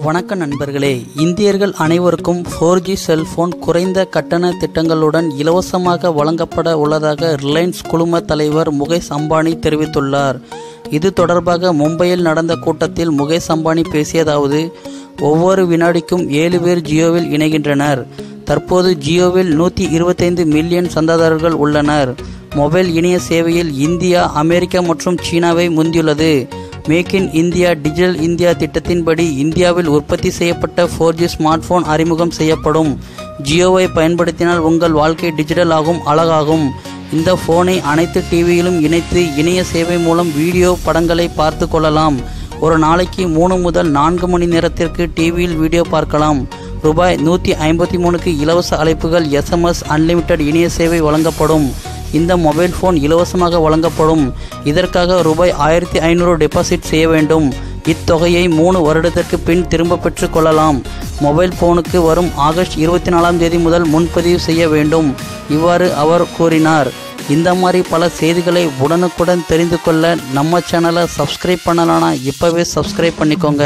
வணக்கம் நண்பர்களே, இந்தியர்கள் அனைவருக்கும் 4G செல்போன் குறைந்த கட்டண திட்டங்களுடன் இலவசமாக வழங்கப்பட உள்ளதாக ரிலையன்ஸ் குழும தலைவர் முகேஷ் அம்பானி தெரிவித்துள்ளார். இது தொடர்பாக மும்பையில் நடந்த கூட்டத்தில் முகேஷ் அம்பானி பேசியதாவது: ஒவ்வொரு வினாடிக்கும் 7 பேர் ஜியோவில் இணைகின்றனர். தற்போது ஜியோவில் 125 மில்லியன் சந்தாதாரர்கள் உள்ளனர். மொபைல் இணைய சேவையில் இந்தியா, அமெரிக்கா மற்றும் சீனாவை முந்தியுள்ளது. Make in India digital India திட்டத்தின்படி இந்தியாவில் உற்பத்தி செய்யப்பட்ட 4G ஸ்மார்ட் போன் அறிமுகம் செய்யப்படும். ஜியோவை பயன்படுத்தினால் உங்கள் வாழ்க்கை டிஜிட்டல் ஆகும், அழகாகும். இந்த போனை அனைத்து டிவியிலும் இணைத்து இணைய சேவை மூலம் வீடியோ படங்களை பார்த்து கொள்ளலாம். ஒரு நாளைக்கு 3 முதல் 4 மணி நேரத்திற்கு டிவியில் வீடியோ பார்க்கலாம். ரூபாய் 153க்கு இலவச அழைப்புகள், SMS, அன்லிமிட்டெட் இணைய சேவை வழங்கப்படும். இந்த மொபைல் போன் இலவசமாக வழங்கப்படும். இதற்காக ரூபாய் 1500 டெபாசிட் செய்ய வேண்டும். இத்தொகையை 3 வருடத்திற்கு பின் திரும்ப பெற்று கொள்ளலாம். மொபைல் போனுக்கு வரும் ஆகஸ்ட் 24ஆம் தேதி முதல் முன்பதிவு செய்ய வேண்டும். இவ்வாறு அவர் கூறினார். இந்த மாதிரி பல செய்திகளை உடனுக்குடன் தெரிந்து கொள்ள நம்ம சேனலை சப்ஸ்கிரைப் பண்ணலாம்னா இப்போவே சப்ஸ்கிரைப் பண்ணிக்கோங்க.